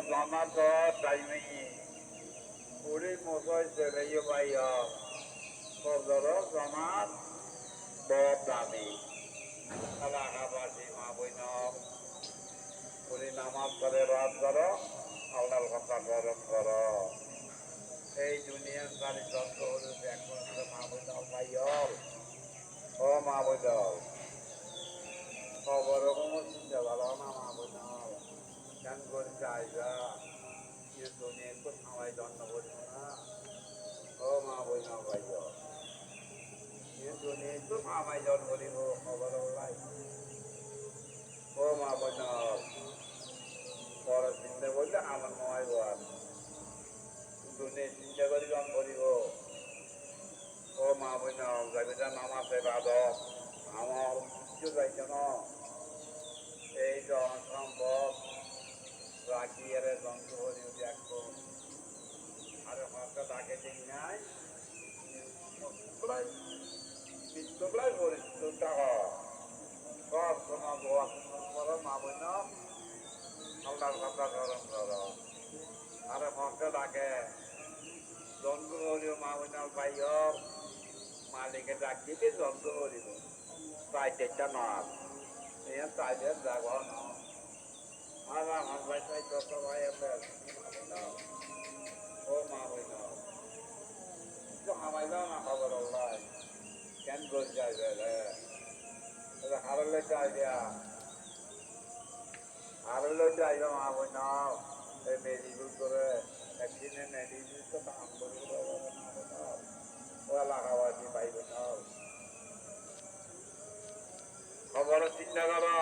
জামাত টাইমে পুরি মশাই সেরাইয়ে ভাইয়া ফজর জামাত বড় দাবি এলাকাবাসী মা বইন পুরি নামাজ করে রাত করো আল্লাহর কথা গরম করো এই দুনিয়ার সারি যন্ত্র হলে ত্যাগ করে মা বইন ভাইয়ল ও মা বইন খবর কোনো চিন্তা ভালো না মা বইন কেন করে চাইবা দুনিয়া তো সবাই জন্ম করিব না ও মা বইন ভাইয়ল দুনিয়া তো সবাই জন্ম করিব খবর লাই ও মা বইন পরের চিন্তা করলে আমার নয় বাদ দুনিয়া চিন্তা করি জন্ম করিব ও মা বইন যাবে নামাজে বাদ আমার কিছু যাইছে না এই জন সম্ভব রাখি এর যন্ত্র করি দেখো আরে মাথা ডাকে দিই নাই বিশ্বপ্রায় পরিচিত সব সময় দোয়া করো মা বইন আল্লাহর কথা গরম করো আরে মাথা ডাকে যন্ত্র করিও মা বইন ভাইয়র মালিকে ডাক দিতে যন্ত্র করিব চাইটা নয় চাইলে যাব না আমার ভাই চাই যত ভাই ও মা বইন হামাই দাও না খবর লাই কেন করে যাইবে হারলে চাইবিয়া হারলে চাইবে মা বইন এই মেডিকেল করে একদিনে মেডিকেল তো কাম করি ও এলাকাবাসী ভাই বোন খবর চিন্তা করো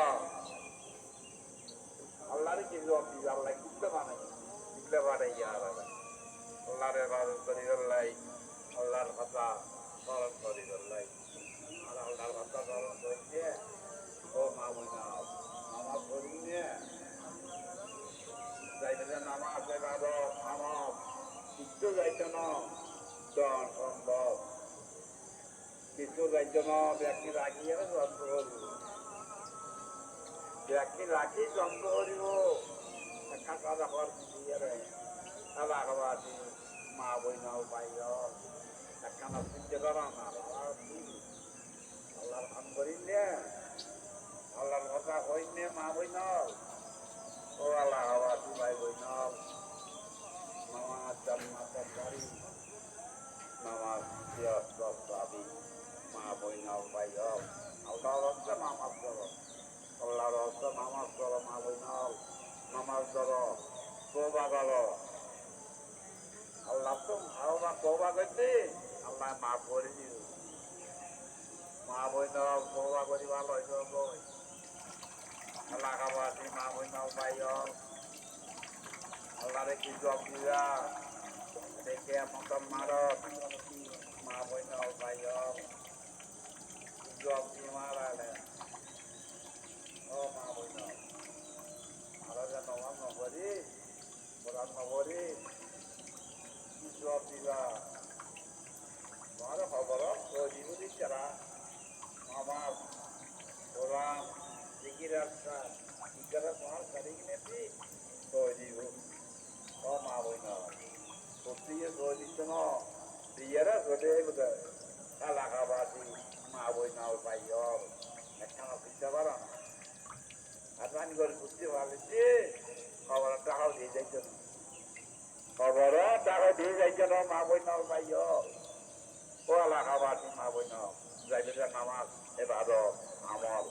আল্লাহরে কি জবাব দিবে আল্লাহ কিনতে বানাই কিনতে বানাই আল্লাহরে ইবাদত করি আল্লাহ আল্লাহর কথা স্মরণ করি আল্লাহ আর আল্লাহর কথা স্মরণ করিছে ও মা বইনা নামাজ পড়ি নিয়ে যাইতে নামাজ ইবাদত নামাজ কিছু যাইতে না জন সম্ভব কিছু যাইতে না ব্যক্তি রাখিয়ে যন্ত্র করিব ব্যক্তি রাখি যন্ত্র করিব খাতা রাখার দিয়ে এলাকাবাসী মা বইন বাইর একখানা চিনতে পারা না আল্লাহর কাম করি নে আল্লাহর কথা কই নে মা বইন ও এলাকাবাসী ভাই বইন নামাজ জান্নাতের বাড়ি নামাজ দাবি মা বইন বাইর আল্লাহর হচ্ছে নামাজ করো আল্লাহর হচ্ছে নামাজ করো মা বইন নামাজ ধরো তওবা করো আল্লাহ তো আল্লাহ তওবা করতে আল্লাহ মাফ করে দিল মা বইন তওবা করি ভালো হইব এলাকাবাসী মা বইন বাইর আল্লাহরে কি জব দিবা দেখে মতন মারত মা বইন বাইর জব দিয়ে মারালে ও মা বইন আরো যেন নগরী কোরআন নগরী কি জব দিবা তোমার খবর দিন দিচ্ছারা আমার কোরআন জিকির রাস্তা জিজ্ঞাসা তোমার গাড়ি কিনেছি দিব ও মা বইন সত্যি দিচ্ছ না দিয়ারা ঘটে এলাকাবাসী মা বইন ভাইয়র একখানা বুঝতে পারো না আর রানি করে বুঝতে পারছি খবর টাকাও দিয়ে যাইছে না খবর টাকা দিয়ে যাইছে না মা বইন ভাইয়র ও এলাকাবাসী মা বইন যাইবে নামাজ এবার আমল